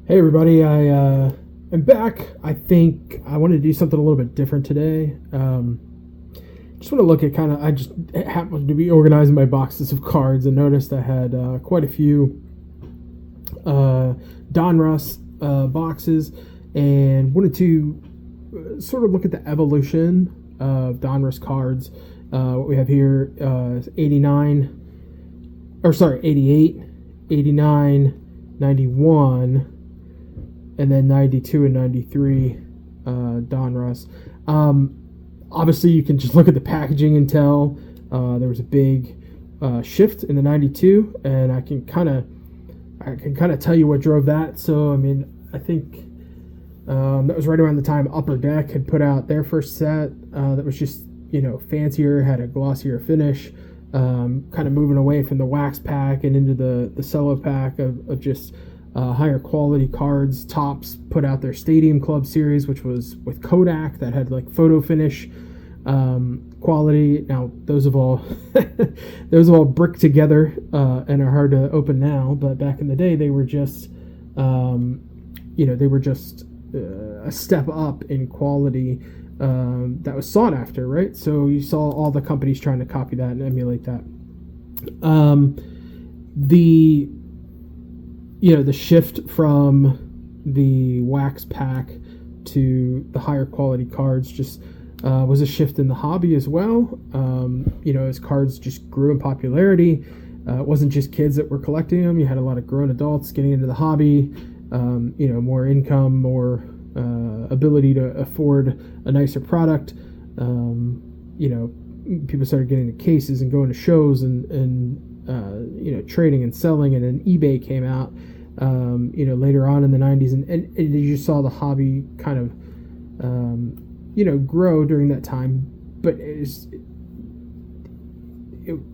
Hey everybody, I am back. I think I wanted to do something a little bit different today. Just want to look at I just happened to be organizing my boxes of cards and noticed I had quite a few Donruss boxes and wanted to sort of look at the evolution of Donruss cards. What we have here is 88, 89, 91. And then 92 and 93 Donruss. Obviously, you can just look at the packaging and tell there was a big shift in the 92, and I can kind of tell you what drove that. So, I mean, I think that was right around the time Upper Deck had put out their first set that was just fancier, had a glossier finish, kind of moving away from the wax pack and into the cello pack of just higher quality cards. Topps put out their Stadium Club series, which was with Kodak, that had like photo finish quality. Now those have all bricked together and are hard to open now. But back in the day, they were just a step up in quality that was sought after, right? So you saw all the companies trying to copy that and emulate that. The shift from the wax pack to the higher quality cards just was a shift in the hobby as well. As cards just grew in popularity, it wasn't just kids that were collecting them. You had a lot of grown adults getting into the hobby, more income, more ability to afford a nicer product. People started getting the cases and going to shows and trading and selling, and then eBay came out, later on in the 90s, and you just saw the hobby kind of, grow during that time. But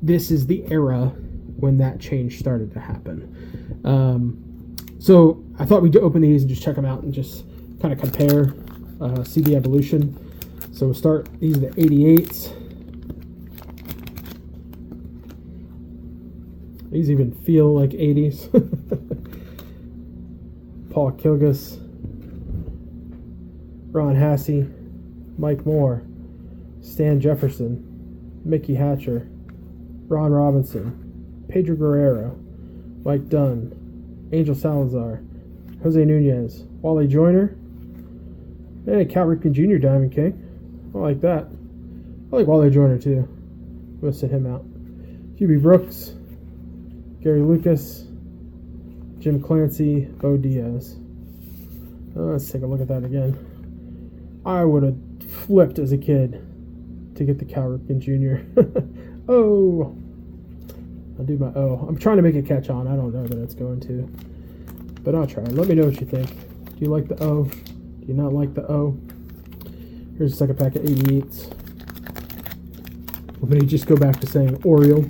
this is the era when that change started to happen. So I thought we'd open these and just check them out and just kind of compare, see the evolution. So we'll start, these are the 88s. These even feel like 80s. Paul Kilgus, Ron Hassey, Mike Moore, Stan Jefferson, Mickey Hatcher, Ron Robinson, Pedro Guerrero, Mike Dunn, Angel Salazar, Jose Nunez, Wally Joyner, and Cal Ripken Jr. Diamond King. I like that. I like Wally Joyner too. I'm going to sit him out. Hubie Brooks, Gary Lucas, Jim Clancy, Bo Diaz. Let's take a look at that again. I would have flipped as a kid to get the Cal Ripken Jr. Oh, I'll do my O. I'm trying to make it catch on. I don't know that it's going to, but I'll try. Let me know what you think. Do you like the O? Do you not like the O? Here's a second pack of 88s. Let me just go back to saying Oriole.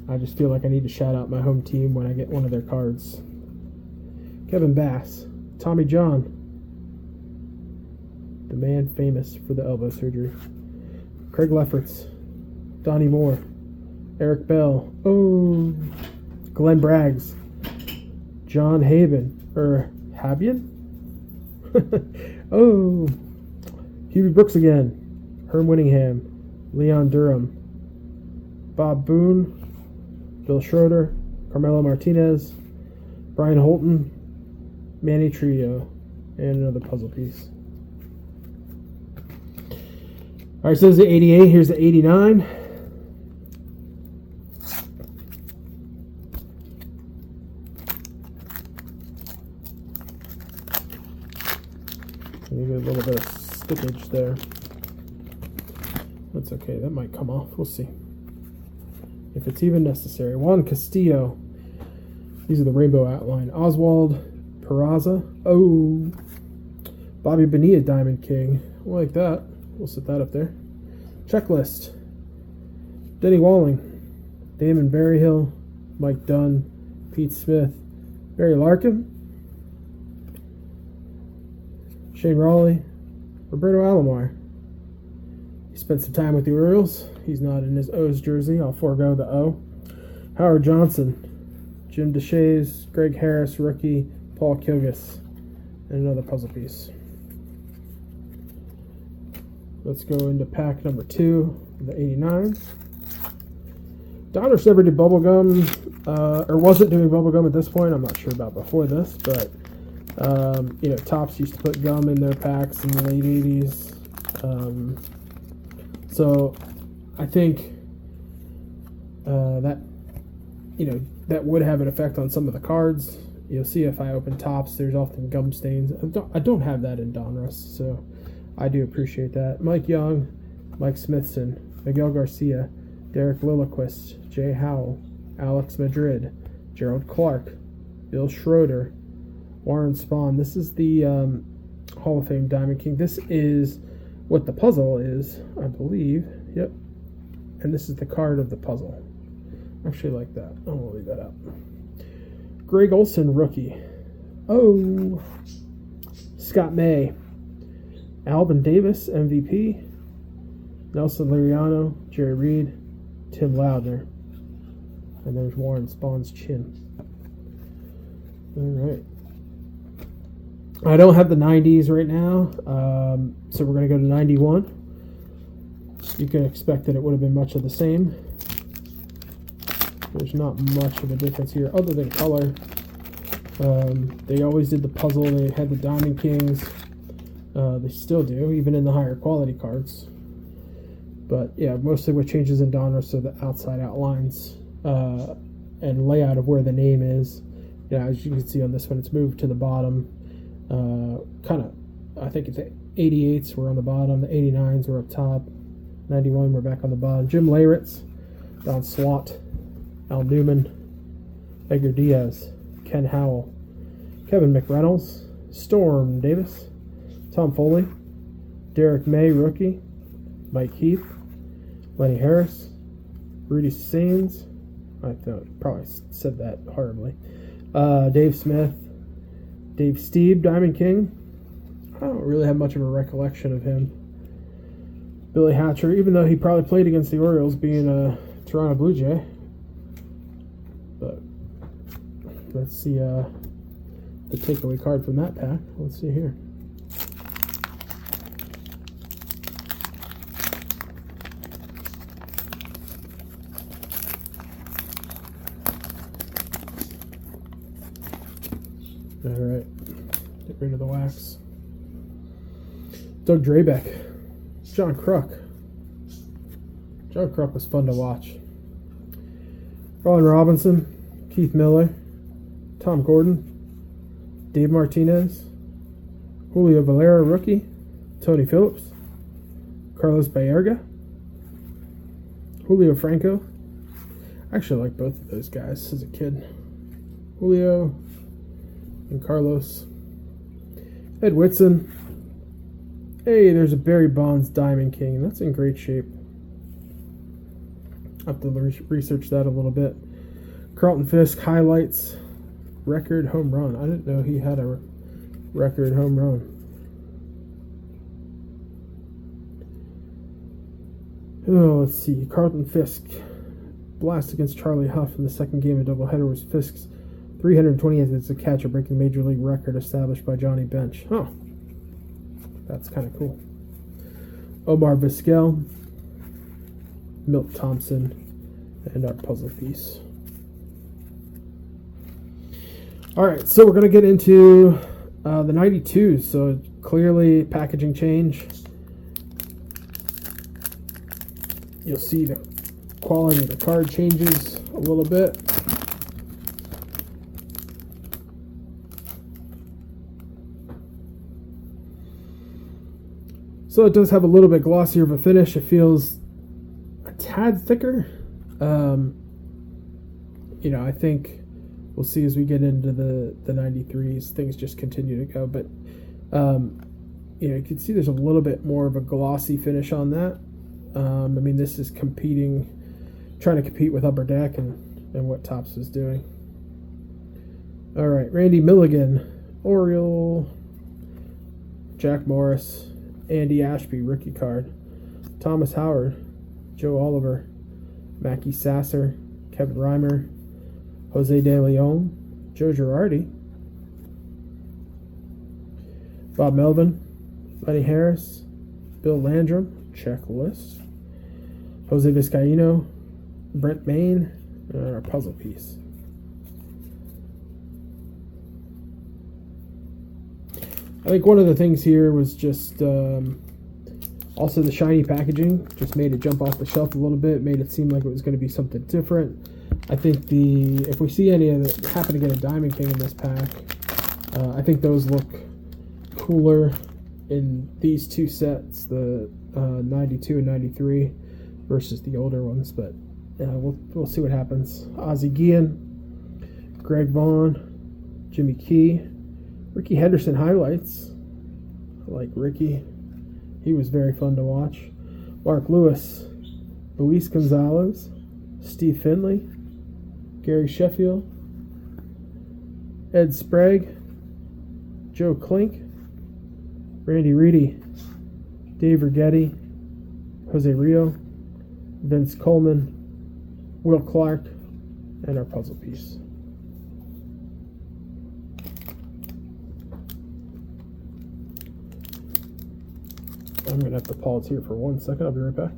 I just feel like I need to shout out my home team when I get one of their cards. Kevin Bass, Tommy John, the man famous for the elbow surgery. Craig Lefferts, Donnie Moore, Eric Bell, Glenn Braggs, John Havian? Hubie Brooks again, Herm Winningham, Leon Durham, Bob Boone, Bill Schroeder, Carmelo Martinez, Brian Holton, Manny Trio, and another puzzle piece. All right, so there's the 88. Here's the 89. You get a little bit of stickage there. That's okay. That might come off. We'll see if it's even necessary. Juan Castillo. These are the rainbow outline. Oswald Peraza. Bobby Bonilla Diamond King. I like that. We'll set that up there. Checklist. Denny Walling. Damon Berryhill. Mike Dunn. Pete Smith. Barry Larkin. Shane Raleigh. Roberto Alomar. He spent some time with the Orioles. He's not in his O's jersey. I'll forego the O. Howard Johnson. Jim DeShays, Greg Harris, rookie, Paul Kilgus, and another puzzle piece. Let's go into pack number 2, the 89s. Donruss never did bubblegum, or wasn't doing bubblegum at this point. I'm not sure about before this, but Topps used to put gum in their packs in the late 80s. So I think that would have an effect on some of the cards. You'll see if I open Topps, there's often gum stains. I don't have that in Donruss, so I do appreciate that. Mike Young, Mike Smithson, Miguel Garcia, Derek Lilliquist, Jay Howell, Alex Madrid, Gerald Clark, Bill Schroeder, Warren Spahn. This is the Hall of Fame Diamond King. This is what the puzzle is, I believe. Yep. And this is the card of the puzzle. I actually like that. I'm going to leave that out. Greg Olson, rookie. Oh. Scott May. Alvin Davis, MVP. Nelson Liriano, Jerry Reed, Tim Loudner. And there's Warren Spahn's chin. All right. I don't have the 90s right now, so we're going to go to 91. You can expect that it would have been much of the same. There's not much of a difference here other than color. They always did the puzzle. They had the Diamond Kings. They still do, even in the higher quality cards. But yeah, mostly what changes in Donruss are the outside outlines and layout of where the name is. Yeah, as you can see on this one, it's moved to the bottom. I think the 88s were on the bottom, the 89s were up top, 91 were back on the bottom. Jim Leyritz, Don Slott, Al Newman, Edgar Diaz, Ken Howell, Kevin McReynolds, Storm Davis, Tom Foley, Derek May, rookie, Mike Heath, Lenny Harris, Rudy Sains, I probably said that horribly, Dave Smith, Dave Steeb, Diamond King. I don't really have much of a recollection of him. Billy Hatcher, even though he probably played against the Orioles being a Toronto Blue Jay. But let's see the takeaway card from that pack. Let's see here. All right, get rid of the wax. Doug Drabeck, John Kruk. John Kruk was fun to watch. Ron Robinson, Keith Miller, Tom Gordon, Dave Martinez, Julio Valera, rookie, Tony Phillips, Carlos Baerga, Julio Franco. I actually liked both of those guys as a kid. Julio and Carlos. Ed Whitson. Hey, there's a Barry Bonds Diamond King. That's in great shape. I have to research that a little bit. Carlton Fisk, highlights, record home run. I didn't know he had a record home run. Oh, let's see. Carlton Fisk. Blast against Charlie Huff in the second game of doubleheader was Fisk's 320th as a catcher, breaking major league record established by Johnny Bench. Huh. That's kind of cool. Omar Vizquel, Milt Thompson, and our puzzle piece. All right, so we're going to get into the 92s. So clearly packaging change. You'll see the quality of the card changes a little bit. So it does have a little bit glossier of a finish. It feels a tad thicker. I think we'll see as we get into the 93s, things just continue to go. But, you can see there's a little bit more of a glossy finish on that. This is trying to compete with Upper Deck and what Topps is doing. All right, Randy Milligan, Oriole, Jack Morris, Andy Ashby, rookie card, Thomas Howard, Joe Oliver, Mackie Sasser, Kevin Reimer, Jose De Leon, Joe Girardi, Bob Melvin, Lenny Harris, Bill Landrum, checklist, Jose Vizcaíno, Brent Main, and our puzzle piece. I think one of the things here was just also the shiny packaging. Just made it jump off the shelf a little bit, made it seem like it was going to be something different. I think if we see any of the, happen to get a Diamond King in this pack, I think those look cooler in these two sets, the 92 and 93 versus the older ones. But we'll see what happens. Ozzie Guillen, Greg Vaughn, Jimmy Key, Ricky Henderson highlights. I like Ricky. He was very fun to watch. Mark Lewis, Luis Gonzalez, Steve Finley, Gary Sheffield, Ed Sprague, Joe Klink, Randy Reedy, Dave Righetti, Jose Rio, Vince Coleman, Will Clark, and our puzzle piece. I'm going to have to pause here for 1 second. I'll be right back.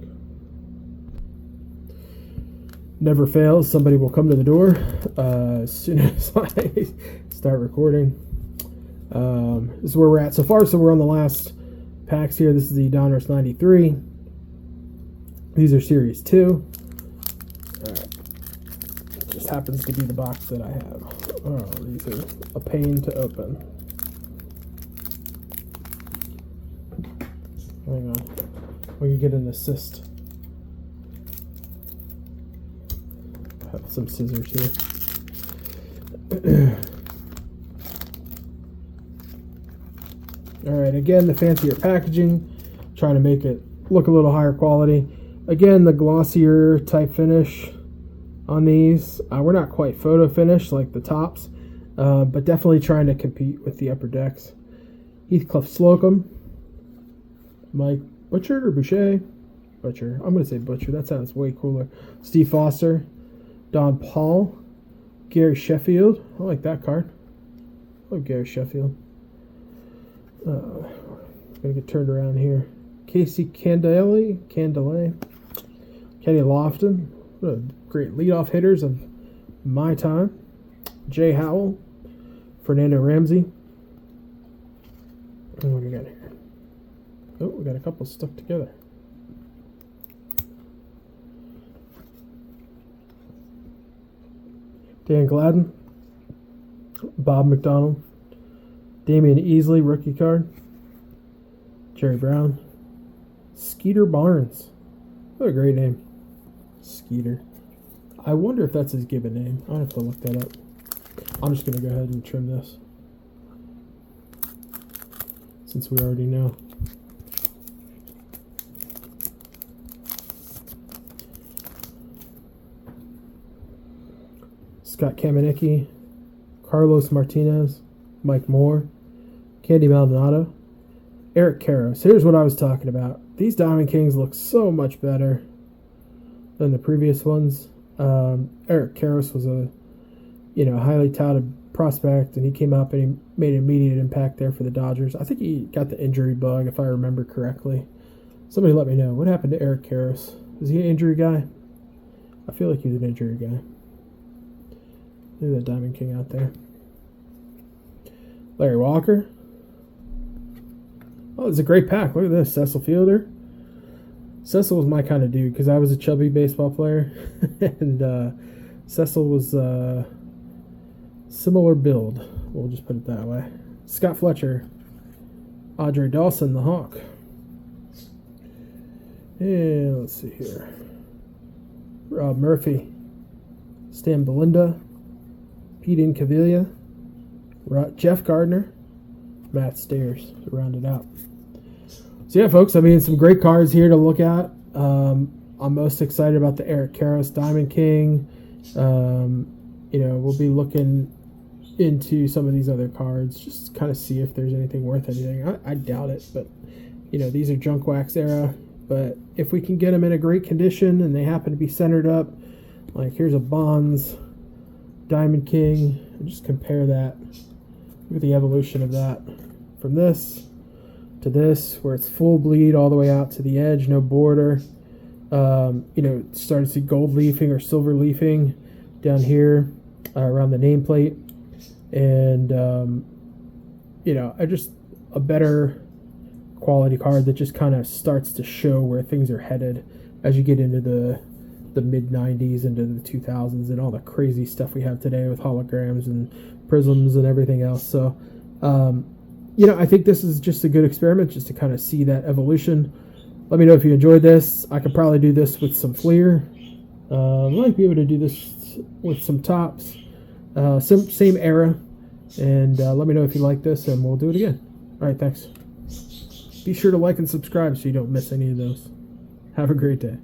Never fails. Somebody will come to the door as soon as I start recording. This is where we're at so far. So we're on the last packs here. This is the Donruss 93. These are Series 2. All right. It just happens to be the box that I have. Oh, these are a pain to open. Hang on. We can get an assist. Have some scissors here. Alright, again, the fancier packaging. Trying to make it look a little higher quality. Again, the glossier type finish on these. We're not quite photo finish like the tops, but definitely trying to compete with the upper decks. Heathcliff Slocum. Mike Butcher or Boucher? Butcher. I'm going to say Butcher. That sounds way cooler. Steve Foster. Don Paul. Gary Sheffield. I like that card. I love Gary Sheffield. Going to get turned around here. Casey Candaele. Kenny Lofton. What a great leadoff hitters of my time. Jay Howell. Fernando Ramsey. And what do we got here? Oh, we got a couple stuck together. Dan Gladden, Bob McDonald, Damian Easley, rookie card, Jerry Brown, Skeeter Barnes. What a great name. Skeeter. I wonder if that's his given name. I'll have to look that up. I'm just going to go ahead and trim this, since we already know. Scott Kamenicki, Carlos Martinez, Mike Moore, Candy Maldonado, Eric Karros. Here's what I was talking about. These Diamond Kings look so much better than the previous ones. Eric Karros was a highly touted prospect, and he came up and he made an immediate impact there for the Dodgers. I think he got the injury bug, if I remember correctly. Somebody let me know. What happened to Eric Karros? Was he an injury guy? I feel like he was an injury guy. Look at that Diamond King out there. Larry Walker. Oh, it's a great pack. Look at this. Cecil Fielder. Cecil was my kind of dude because I was a chubby baseball player. And Cecil was similar build. We'll just put it that way. Scott Fletcher. Andre Dawson, the Hawk. And let's see here. Rob Murphy. Stan Belinda. Pete Incaviglia, Jeff Gardner, Matt Stairs to round it out. So yeah, folks, I mean, some great cards here to look at. I'm most excited about the Eric Karros Diamond King. We'll be looking into some of these other cards, just kind of see if there's anything worth anything. I doubt it, but these are junk wax era. But if we can get them in a great condition and they happen to be centered up, like here's a Bonds Diamond King, and just compare that. Look at the evolution of that from this to this, where it's full bleed all the way out to the edge, no border. Started to see gold leafing or silver leafing down here around the nameplate, and just a better quality card that just kind of starts to show where things are headed as you get into the mid 90s, into the 2000s, and all the crazy stuff we have today with holograms and prisms and everything else. So I think this is just a good experiment just to kind of see that evolution. Let me know if you enjoyed this. I could probably do this with some Fleer. Might be able to do this with some tops. Same era. And let me know if you like this, and we'll do it again. All right, thanks. Be sure to like and subscribe so you don't miss any of those. Have a great day.